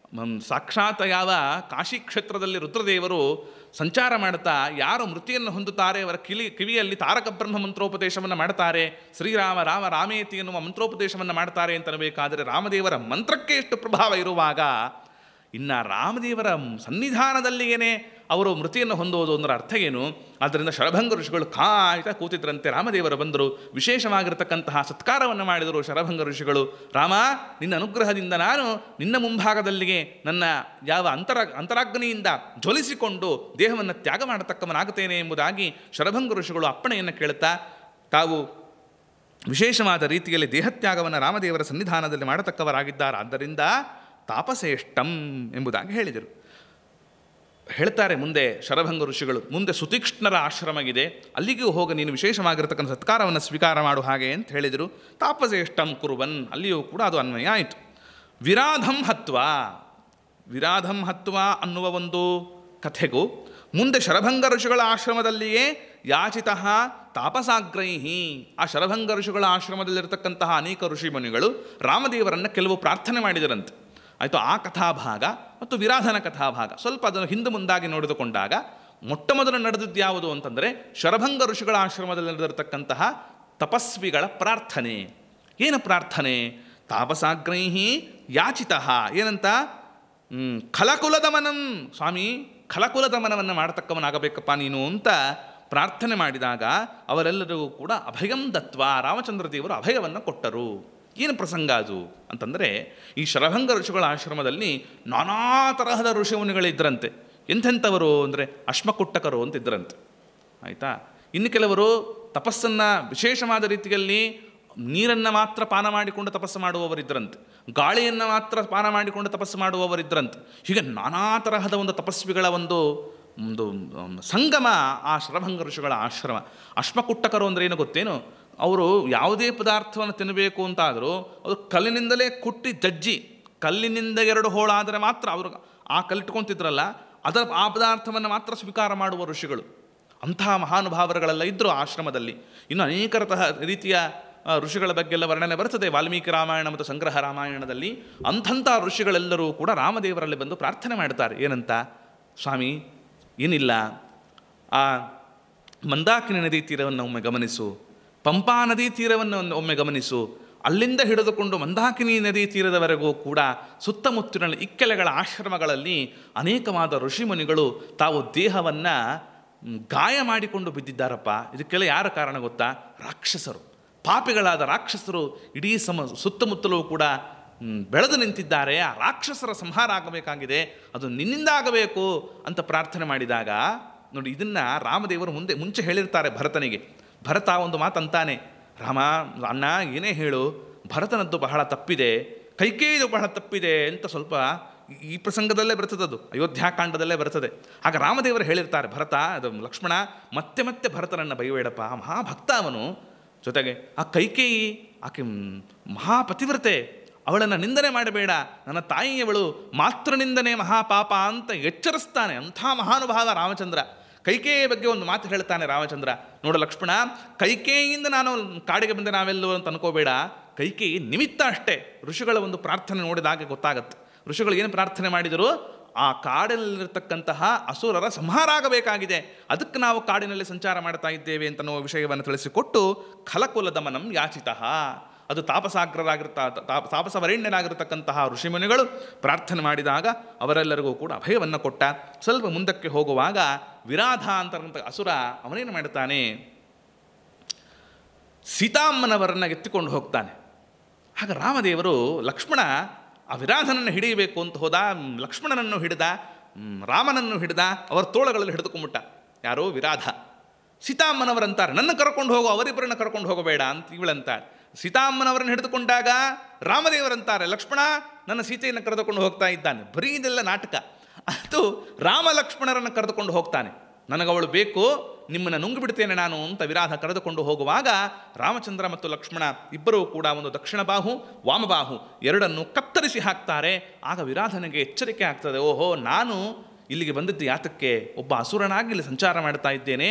ಸಾಕ್ಷಾತ್ ಯಾವ ಕಾಶಿ ಕ್ಷೇತ್ರದಲ್ಲಿ ರುದ್ರದೇವರು ಸಂಚಾರ ಮಾಡ್ತಾ ಯಾರು ಮೃತಿಯನ್ನು ಹೊಂದುತ್ತಾರೆ ಅವರ ಕಿವಿಯಲ್ಲಿ ತಾರಕ ಬ್ರಹ್ಮ ಮಂತ್ರೋಪದೇಶವನ್ನು ಮಾಡ್ತಾರೆ, ಶ್ರೀರಾಮ ರಾಮ ರಾಮೇತಿ ಎನ್ನುವ ಮಂತ್ರೋಪದೇಶವನ್ನು ಮಾಡ್ತಾರೆ ಅಂತನಬೇಕಾದರೆ ರಾಮದೇವರ ಮಂತ್ರಕ್ಕೆ ಎಷ್ಟು ಪ್ರಭಾವ ಇರುವಾಗ ಇನ್ನು ರಾಮದೇವರ ಸನ್ನಿಧಾನದಲ್ಲಿಯೇ ಅವರು ಮೃತಿಯನ್ನು ಹೊಂದುವುದು ಅಂದರೆ ಅರ್ಥ ಏನು? ಆದ್ದರಿಂದ ಶರಭಂಗ ಋಷಿಗಳು ಕಾಯ್ತಾ ಕೂತಿದ್ರಂತೆ. ರಾಮದೇವರು ಬಂದರು, ವಿಶೇಷವಾಗಿರತಕ್ಕಂತಹ ಸತ್ಕಾರವನ್ನು ಮಾಡಿದರು ಶರಭಂಗ ಋಷಿಗಳು. ರಾಮ, ನಿನ್ನ ಅನುಗ್ರಹದಿಂದ ನಾನು ನಿನ್ನ ಮುಂಭಾಗದಲ್ಲಿಗೆ ನನ್ನ ಯಾವ ಅಂತರಾಗ್ನಿಯಿಂದ ಜ್ವಲಿಸಿಕೊಂಡು ದೇಹವನ್ನು ತ್ಯಾಗ ಮಾಡತಕ್ಕವನಾಗುತ್ತೇನೆ ಎಂಬುದಾಗಿ ಶರಭಂಗ ಋಷಿಗಳು ಅಪ್ಪಣೆಯನ್ನು ಕೇಳುತ್ತಾ ತಾವು ವಿಶೇಷವಾದ ರೀತಿಯಲ್ಲಿ ದೇಹತ್ಯಾಗವನ್ನು ರಾಮದೇವರ ಸನ್ನಿಧಾನದಲ್ಲಿ ಮಾಡತಕ್ಕವರಾಗಿದ್ದಾರೆ. ಆದ್ದರಿಂದ ತಾಪಸೇಷ್ಟಂ ಎಂಬುದಾಗಿ ಹೇಳಿದರು. ಹೇಳ್ತಾರೆ ಮುಂದೆ ಶರಭಂಗ ಋಷಿಗಳು, ಮುಂದೆ ಸುತೀಕ್ಷ್ಣರ ಆಶ್ರಮ ಇದೆ, ಅಲ್ಲಿಗೂ ಹೋಗಿ ನೀನು ವಿಶೇಷವಾಗಿರತಕ್ಕಂಥ ಸತ್ಕಾರವನ್ನು ಸ್ವೀಕಾರ ಮಾಡು ಹಾಗೆ ಅಂತ ಹೇಳಿದರು. ತಾಪಸೇಷ್ಟಂ ಕುರುವನ್, ಅಲ್ಲಿಯೂ ಕೂಡ ಅದು ಅನ್ವಯ ಆಯಿತು. ವಿರಾಧಂ ಹತ್ವ ಅನ್ನುವ ಒಂದು ಕಥೆಗೂ ಮುಂದೆ ಶರಭಂಗ ಋಷಿಗಳ ಆಶ್ರಮದಲ್ಲಿಯೇ ಯಾಚಿತಃ ತಾಪಸಾಗ್ರೈಹಿ, ಆ ಶರಭಂಗ ಋಷಿಗಳ ಆಶ್ರಮದಲ್ಲಿರತಕ್ಕಂತಹ ಅನೇಕ ಋಷಿಮುನಿಗಳು ರಾಮದೇವರನ್ನು ಕೆಲವು ಪ್ರಾರ್ಥನೆ ಮಾಡಿದರಂತೆ. ಆಯಿತು, ಆ ಕಥಾಭಾಗ ಮತ್ತು ವಿರಾಧನ ಕಥಾಭಾಗ. ಸ್ವಲ್ಪ ಅದನ್ನು ಹಿಂದೆ ಮುಂದಾಗಿ ನೋಡಿದುಕೊಂಡಾಗ ಮೊಟ್ಟ ಮೊದಲು ನಡೆದಿದ್ದು ಯಾವುದು ಅಂತಂದರೆ ಶರಭಂಗ ಋಷಿಗಳ ಆಶ್ರಮದಲ್ಲಿ ನಡೆದಿರತಕ್ಕಂತಹ ತಪಸ್ವಿಗಳ ಪ್ರಾರ್ಥನೆ. ಏನು ಪ್ರಾರ್ಥನೆ? ತಾಪಸಾಗ್ರೈಹಿ ಯಾಚಿತಃ. ಏನಂತ? ಖಲಕುಲದಮನಂ, ಸ್ವಾಮಿ ಖಲಕುಲದಮನವನ್ನು ಮಾಡತಕ್ಕವನಾಗಬೇಕಪ್ಪ ನೀನು ಅಂತ ಪ್ರಾರ್ಥನೆ ಮಾಡಿದಾಗ ಅವರೆಲ್ಲರಿಗೂ ಕೂಡ ಅಭಯಂ ದತ್ವ, ರಾಮಚಂದ್ರ ದೇವರು ಅಭಯವನ್ನು ಕೊಟ್ಟರು. ಏನು ಪ್ರಸಂಗ ಅದು ಅಂತಂದರೆ, ಈ ಶರಭಂಗ ಋಷಿಗಳ ಆಶ್ರಮದಲ್ಲಿ ನಾನಾ ತರಹದ ಋಷಿಮುನಿಗಳಿದ್ದರಂತೆ. ಎಂಥೆಂಥವರು ಅಂದರೆ ಅಶ್ಮಕುಟ್ಟಕರು ಅಂತ ಇದ್ದರಂತೆ. ಆಯಿತಾ? ಇನ್ನು ಕೆಲವರು ತಪಸ್ಸನ್ನು ವಿಶೇಷವಾದ ರೀತಿಯಲ್ಲಿ ನೀರನ್ನು ಮಾತ್ರ ಪಾನ ಮಾಡಿಕೊಂಡು ತಪಸ್ಸು ಮಾಡುವವರಿದ್ದರಂತೆ, ಗಾಳಿಯನ್ನು ಮಾತ್ರ ಪಾನ ಮಾಡಿಕೊಂಡು ತಪಸ್ಸು ಮಾಡುವವರಿದ್ದರಂತೆ. ಹೀಗೆ ನಾನಾ ತರಹದ ಒಂದು ತಪಸ್ವಿಗಳ ಒಂದು ಸಂಗಮ ಆ ಶರಭಂಗ ಋಷಿಗಳ ಆಶ್ರಮ. ಅಶ್ಮಕುಟ್ಟಕರು ಅಂದರೆ ಏನು ಗೊತ್ತೇನು? ಅವರು ಯಾವುದೇ ಪದಾರ್ಥವನ್ನು ತಿನ್ನಬೇಕು ಅಂತಾದರೂ ಅದು ಕಲ್ಲಿನಿಂದಲೇ ಕುಟ್ಟಿ ಜಜ್ಜಿ, ಕಲ್ಲಿನಿಂದ 2 ಹೋಳಾದರೆ ಮಾತ್ರ ಅವರು ಆ ಕಲ್ಲಿಟ್ಕೊತಿದ್ರಲ್ಲ, ಆ ಪದಾರ್ಥವನ್ನು ಮಾತ್ರ ಸ್ವೀಕಾರ ಮಾಡುವ ಋಷಿಗಳು. ಅಂತಹ ಮಹಾನುಭಾವರುಗಳೆಲ್ಲ ಇದ್ದರು ಆಶ್ರಮದಲ್ಲಿ. ಇನ್ನು ಅನೇಕ ರೀತಿಯ ಋಷಿಗಳ ಬಗ್ಗೆಲ್ಲ ವರ್ಣನೆ ಬರ್ತದೆ ವಾಲ್ಮೀಕಿ ರಾಮಾಯಣ ಮತ್ತು ಸಂಗ್ರಹ ರಾಮಾಯಣದಲ್ಲಿ. ಅಂಥ ಋಷಿಗಳೆಲ್ಲರೂ ಕೂಡ ರಾಮದೇವರಲ್ಲಿ ಬಂದು ಪ್ರಾರ್ಥನೆ ಮಾಡ್ತಾರೆ. ಏನಂತ? ಸ್ವಾಮಿ, ಏನಿಲ್ಲ, ಆ ಮಂದಾಕಿನಿ ನದಿ ತೀರವನ್ನು ಒಮ್ಮೆ ಗಮನಿಸು, ಪಂಪಾ ನದಿ ತೀರವನ್ನು ಒಮ್ಮೆ ಗಮನಿಸು, ಅಲ್ಲಿಂದ ಹಿಡಿದುಕೊಂಡು ಮಂದಾಕಿನಿ ನದಿ ತೀರದವರೆಗೂ ಕೂಡ ಸುತ್ತಮುತ್ತಲಿನ ಇಕ್ಕೆಲೆಗಳ ಆಶ್ರಮಗಳಲ್ಲಿ ಅನೇಕವಾದ ಋಷಿಮುನಿಗಳು ತಾವು ದೇಹವನ್ನು ಗಾಯ ಮಾಡಿಕೊಂಡು ಬಿದ್ದಿದ್ದಾರಪ್ಪ. ಇದಕ್ಕೆಲ್ಲ ಯಾರ ಕಾರಣ ಗೊತ್ತಾ? ರಾಕ್ಷಸರು, ಪಾಪಿಗಳಾದ ರಾಕ್ಷಸರು ಇಡೀ ಸುತ್ತಮುತ್ತಲೂ ಕೂಡ ಬೆಳೆದು ನಿಂತಿದ್ದಾರೆ. ಆ ರಾಕ್ಷಸರ ಸಂಹಾರ ಆಗಬೇಕಾಗಿದೆ, ಅದು ನಿನ್ನಿಂದ ಆಗಬೇಕು ಅಂತ ಪ್ರಾರ್ಥನೆ ಮಾಡಿದಾಗ ನೋಡಿ, ಇದನ್ನು ರಾಮದೇವರು ಮುಂಚೆ ಹೇಳಿರ್ತಾರೆ ಭರತನಿಗೆ. ಭರತ ಒಂದು ಮಾತಂತಾನೆ, ರಾಮ ಅಣ್ಣ ಏನೇ ಹೇಳು, ಭರತನದ್ದು ಬಹಳ ತಪ್ಪಿದೆ, ಕೈಕೇಯಿದು ಬಹಳ ತಪ್ಪಿದೆ ಅಂತ ಸ್ವಲ್ಪ ಈ ಪ್ರಸಂಗದಲ್ಲೇ ಬರ್ತದೆ, ಅದು ಅಯೋಧ್ಯಾಕಾಂಡದಲ್ಲೇ ಬರ್ತದೆ. ಆಗ ರಾಮದೇವರು ಹೇಳಿರ್ತಾರೆ, ಭರತ ಅದು ಲಕ್ಷ್ಮಣ ಮತ್ತೆ ಮತ್ತೆ ಭರತನನ್ನು ಬೈಬೇಡಪ್ಪ, ಮಹಾಭಕ್ತ ಅವನು. ಜೊತೆಗೆ ಆ ಕೈಕೇಯಿ ಆಕೆ ಮಹಾಪತಿವ್ರತೆ, ಅವಳನ್ನು ನಿಂದನೆ ಮಾಡಬೇಡ, ನನ್ನ ತಾಯಿಯವಳು ಮಾತೃ ನಿಂದನೆ ಮಹಾಪಾಪ ಅಂತ ಎಚ್ಚರಿಸ್ತಾನೆ. ಅಂಥ ಮಹಾನುಭಾವ ರಾಮಚಂದ್ರ. ಕೈಕೇಯಿಯ ಬಗ್ಗೆ ಒಂದು ಮಾತು ಹೇಳ್ತಾನೆ ರಾಮಚಂದ್ರ, ನೋಡು ಲಕ್ಷ್ಮಣ, ಕೈಕೇಯಿಯಿಂದ ನಾನು ಕಾಡಿಗೆ ಬಂದೆ ನಾವೆಲ್ಲೂ ಅಂತ ಅನ್ಕೋಬೇಡ, ಕೈಕೇಯಿ ನಿಮಿತ್ತ ಅಷ್ಟೇ. ಋಷಿಗಳ ಒಂದು ಪ್ರಾರ್ಥನೆ ನೋಡಿದಾಗ ಗೊತ್ತಾಗತ್ತೆ. ಋಷಿಗಳು ಏನು ಪ್ರಾರ್ಥನೆ ಮಾಡಿದರು? ಆ ಕಾಡಿನಲ್ಲಿರ್ತಕ್ಕಂತಹ ಅಸುರರ ಸಂಹಾರ ಆಗಬೇಕಾಗಿದೆ, ಅದಕ್ಕೆ ನಾವು ಕಾಡಿನಲ್ಲಿ ಸಂಚಾರ ಮಾಡ್ತಾ ಇದ್ದೇವೆ ಅಂತ ಅನ್ನೋ ವಿಷಯವನ್ನು ತಿಳಿಸಿಕೊಟ್ಟು ಖಲಕುಲ ದಮನಂ ಯಾಚಿತಃ, ಅದು ತಾಪಸವರೇಣ್ಯರಾಗಿರ್ತಕ್ಕಂತಹ ಋಷಿಮುನಿಗಳು ಪ್ರಾರ್ಥನೆ ಮಾಡಿದಾಗ ಅವರೆಲ್ಲರಿಗೂ ಕೂಡ ಅಭಯವನ್ನು ಕೊಟ್ಟ. ಸ್ವಲ್ಪ ಮುಂದಕ್ಕೆ ಹೋಗುವಾಗ ವಿರಾಧ ಅಂತಕ್ಕಂಥ ಅಸುರ ಅವನೇನು ಮಾಡ್ತಾನೆ? ಸೀತಾಮ್ಮನವರನ್ನು ಎತ್ತಿಕೊಂಡು ಹೋಗ್ತಾನೆ. ಆಗ ರಾಮದೇವರು ಲಕ್ಷ್ಮಣ ಆ ವಿರಾಧನನ್ನು ಹಿಡಿಯಬೇಕು ಅಂತ ಹೋದ. ಲಕ್ಷ್ಮಣನನ್ನು ಹಿಡಿದ, ರಾಮನನ್ನು ಹಿಡಿದ, ಅವರ ತೋಳಗಳಲ್ಲಿ ಹಿಡಿದುಕೊಂಡ್ಬಿಟ್ಟ. ಯಾರೋ ವಿರಾಧ. ಸೀತಾಮ್ಮನವರಂತಾರೆ, ನನ್ನ ಕರ್ಕೊಂಡು ಹೋಗೋ, ಅವರಿಬ್ಬರನ್ನ ಕರ್ಕೊಂಡು ಹೋಗಬೇಡ ಅಂತ ಇವಳಂತಾಳೆ. ಸೀತಾಮ್ಮನವರನ್ನು ಹಿಡಿದುಕೊಂಡಾಗ ರಾಮದೇವರಂತಾರೆ, ಲಕ್ಷ್ಮಣ ನನ್ನ ಸೀತೆಯನ್ನು ಕರೆದುಕೊಂಡು ಹೋಗ್ತಾ ಇದ್ದಾನೆ. ಬರೀ ಇದೆಲ್ಲ ನಾಟಕ. ಅದು ರಾಮ ಲಕ್ಷ್ಮಣರನ್ನು ಕರೆದುಕೊಂಡು ಹೋಗ್ತಾನೆ. ನನಗವಳು ಬೇಕು, ನಿಮ್ಮನ್ನು ನುಂಗಿಬಿಡ್ತೇನೆ ನಾನು ಅಂತ ವಿರಾಧ ಕರೆದುಕೊಂಡು ಹೋಗುವಾಗ ರಾಮಚಂದ್ರ ಮತ್ತು ಲಕ್ಷ್ಮಣ ಇಬ್ಬರೂ ಕೂಡ ಒಂದು ದಕ್ಷಿಣ ಬಾಹು ವಾಮಬಾಹು ಎರಡನ್ನು ಕತ್ತರಿಸಿ ಹಾಕ್ತಾರೆ. ಆಗ ವಿರಾಧನಿಗೆ ಎಚ್ಚರಿಕೆ ಆಗ್ತದೆ, ಓಹೋ, ನಾನು ಇಲ್ಲಿಗೆ ಬಂದಿದ್ದು ಯಾತಕ್ಕೆ? ಒಬ್ಬ ಅಸುರನಾಗಿ ಇಲ್ಲಿ ಸಂಚಾರ ಮಾಡ್ತಾ ಇದ್ದೇನೆ,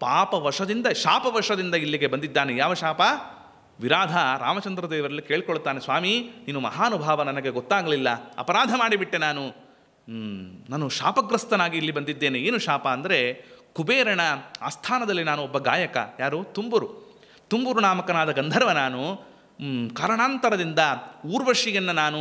ಪಾಪವಶದಿಂದ ಶಾಪವಶದಿಂದ ಇಲ್ಲಿಗೆ ಬಂದಿದ್ದಾನೆ. ಯಾವ ಶಾಪ? ವಿರಾಧ ರಾಮಚಂದ್ರ ದೇವರಲ್ಲಿ ಕೇಳ್ಕೊಳ್ತಾನೆ, ಸ್ವಾಮಿ ನೀನು ಮಹಾನುಭಾವ, ನನಗೆ ಗೊತ್ತಾಗಲಿಲ್ಲ, ಅಪರಾಧ ಮಾಡಿಬಿಟ್ಟೆ, ನಾನು ಶಾಪಗ್ರಸ್ತನಾಗಿ ಇಲ್ಲಿ ಬಂದಿದ್ದೇನೆ. ಏನು ಶಾಪ ಅಂದರೆ, ಕುಬೇರನ ಆಸ್ಥಾನದಲ್ಲಿ ನಾನು ಒಬ್ಬ ಗಾಯಕ, ಯಾರು? ತುಂಬೂರು ನಾಮಕನಾದ ಗಂಧರ್ವ ನಾನು. ಕಾರಣಾಂತರದಿಂದ ಊರ್ವಶಿಯನ್ನು ನಾನು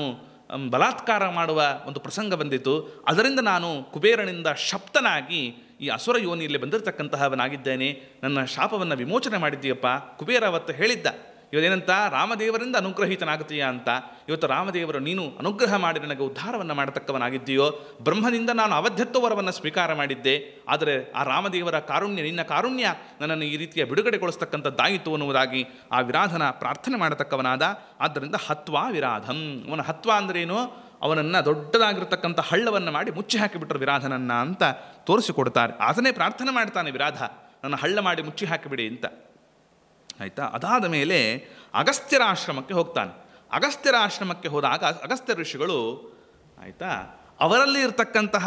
ಬಲಾತ್ಕಾರ ಮಾಡುವ ಒಂದು ಪ್ರಸಂಗ ಬಂದಿತ್ತು. ಅದರಿಂದ ನಾನು ಕುಬೇರನಿಂದ ಶಪ್ತನಾಗಿ ಈ ಅಸುರ ಯೋನಿಯಲ್ಲಿ ಬಂದಿರತಕ್ಕಂತಹವನಾಗಿದ್ದೇನೆ. ನನ್ನ ಶಾಪವನ್ನು ವಿಮೋಚನೆ ಮಾಡಿದ್ದೀಯಪ್ಪ. ಕುಬೇರ ಅವತ್ತು ಹೇಳಿದ್ದ, ಇವತ್ತೇನಂತ, ರಾಮದೇವರಿಂದ ಅನುಗ್ರಹಿತನಾಗುತ್ತೀಯ ಅಂತ. ಇವತ್ತು ರಾಮದೇವರು ನೀನು ಅನುಗ್ರಹ ಮಾಡಿ ನನಗೆ ಉದ್ಧಾರವನ್ನು ಮಾಡತಕ್ಕವನಾಗಿದ್ದೀಯೋ. ಬ್ರಹ್ಮನಿಂದ ನಾನು ಅವಧ್ಯತ್ವ ವರವನ್ನು ಸ್ವೀಕಾರ ಮಾಡಿದ್ದೆ, ಆದರೆ ಆ ರಾಮದೇವರ ಕಾರುಣ್ಯ, ನಿನ್ನ ಕಾರುಣ್ಯ ನನ್ನನ್ನು ಈ ರೀತಿಯ ಬಿಡುಗಡೆಗೊಳಿಸ್ತಕ್ಕಂಥದ್ದಾಯಿತು ಅನ್ನುವುದಾಗಿ ಆ ವಿರಾಧನ ಪ್ರಾರ್ಥನೆ ಮಾಡತಕ್ಕವನಾದ. ಆದ್ದರಿಂದ ಹತ್ವಾ ವಿರಾಧಂ, ಅವನ ಹತ್ವ ಅಂದ್ರೇನು? ಅವನನ್ನು ದೊಡ್ಡದಾಗಿರ್ತಕ್ಕಂಥ ಹಳ್ಳವನ್ನು ಮಾಡಿ ಮುಚ್ಚಿ ಹಾಕಿಬಿಟ್ರು ವಿರಾಧನನ್ನು ಅಂತ ತೋರಿಸಿಕೊಡ್ತಾರೆ. ಆತನೇ ಪ್ರಾರ್ಥನೆ ಮಾಡ್ತಾನೆ ವಿರಾಧ, ನನ್ನ ಹಳ್ಳ ಮಾಡಿ ಮುಚ್ಚಿ ಹಾಕಿಬಿಡಿ ಅಂತ. ಆಯಿತಾ? ಅದಾದ ಮೇಲೆ ಅಗಸ್ತ್ಯರ ಆಶ್ರಮಕ್ಕೆ ಹೋಗ್ತಾನೆ. ಅಗಸ್ತ್ಯರ ಆಶ್ರಮಕ್ಕೆ ಹೋದಾಗ ಅಗಸ್ತ್ಯ ಋಷಿಗಳು, ಆಯಿತಾ, ಅವರಲ್ಲಿ ಇರತಕ್ಕಂತಹ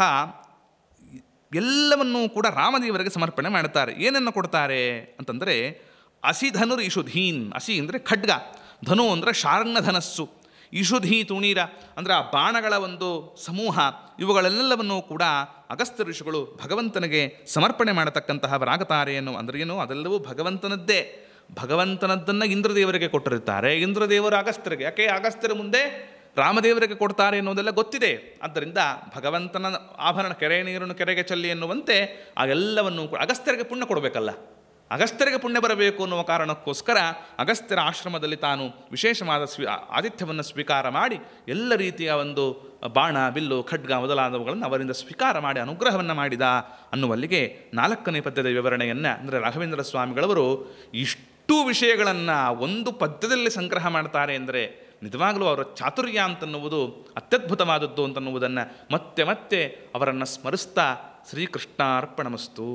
ಎಲ್ಲವನ್ನೂ ಕೂಡ ರಾಮದೇವರಿಗೆ ಸಮರ್ಪಣೆ ಮಾಡ್ತಾರೆ. ಏನನ್ನು ಕೊಡ್ತಾರೆ ಅಂತಂದರೆ, ಅಸಿ ಧನುರ್ ಇಶುಧೀನ್. ಅಸಿ ಅಂದರೆ ಖಡ್ಗ, ಧನು ಅಂದರೆ ಶಾರ್ಂಗಧನಸ್ಸು. ಇಷುಧಿ ತುಣೀರ ಅಂದರೆ ಆ ಬಾಣಗಳ ಒಂದು ಸಮೂಹ, ಇವುಗಳೆಲ್ಲವನ್ನೂ ಕೂಡ ಅಗಸ್ತ್ಯ ಋಷಿಗಳು ಭಗವಂತನಿಗೆ ಸಮರ್ಪಣೆ ಮಾಡತಕ್ಕಂತಹವರಾಗುತ್ತಾರೆ ಅಂದ್ರೇನು, ಅದೆಲ್ಲವೂ ಭಗವಂತನದ್ದೇ. ಭಗವಂತನದ್ದನ್ನು ಇಂದ್ರದೇವರಿಗೆ ಕೊಟ್ಟಿರುತ್ತಾರೆ, ಇಂದ್ರದೇವರು ಅಗಸ್ತ್ಯರಿಗೆ. ಯಾಕೆ ಅಗಸ್ತ್ಯರ ಮುಂದೆ ರಾಮದೇವರಿಗೆ ಕೊಡ್ತಾರೆ ಎನ್ನುವುದೆಲ್ಲ ಗೊತ್ತಿದೆ. ಆದ್ದರಿಂದ ಭಗವಂತನ ಆಭರಣ, ಕೆರೆ ನೀರನ್ನು ಕೆರೆಗೆ ಚೆಲ್ಲಿ ಎನ್ನುವಂತೆ ಆ ಎಲ್ಲವನ್ನು ಅಗಸ್ತ್ಯರಿಗೆ ಪುಣ್ಯ ಕೊಡಬೇಕಲ್ಲ, ಅಗಸ್ತ್ಯರಿಗೆ ಪುಣ್ಯ ಬರಬೇಕು ಅನ್ನುವ ಕಾರಣಕ್ಕೋಸ್ಕರ ಅಗಸ್ತ್ಯರ ಆಶ್ರಮದಲ್ಲಿ ತಾನು ವಿಶೇಷವಾದ ಆತಿಥ್ಯವನ್ನು ಸ್ವೀಕಾರ ಮಾಡಿ ಎಲ್ಲ ರೀತಿಯ ಒಂದು ಬಾಣ, ಬಿಲ್ಲು, ಖಡ್ಗ ಮೊದಲಾದವುಗಳನ್ನು ಅವರಿಂದ ಸ್ವೀಕಾರ ಮಾಡಿ ಅನುಗ್ರಹವನ್ನು ಮಾಡಿದ ಅನ್ನುವಲ್ಲಿಗೆ 4ನೇ ಪದ್ಯದ ವಿವರಣೆಯನ್ನು, ಅಂದರೆ ರಾಘವೇಂದ್ರ ಸ್ವಾಮಿಗಳವರು ಇಷ್ಟು ವಿಷಯಗಳನ್ನು ಒಂದು ಪದ್ಯದಲ್ಲಿ ಸಂಗ್ರಹ ಮಾಡ್ತಾರೆ ಅಂದರೆ ನಿಜವಾಗಲೂ ಅವರ ಚಾತುರ್ಯ ಅಂತನ್ನುವುದು ಅತ್ಯದ್ಭುತವಾದದ್ದು ಅಂತನ್ನುವುದನ್ನು ಮತ್ತೆ ಮತ್ತೆ ಅವರನ್ನು ಸ್ಮರಿಸ್ತಾ ಶ್ರೀಕೃಷ್ಣಾರ್ಪಣಮಸ್ತು.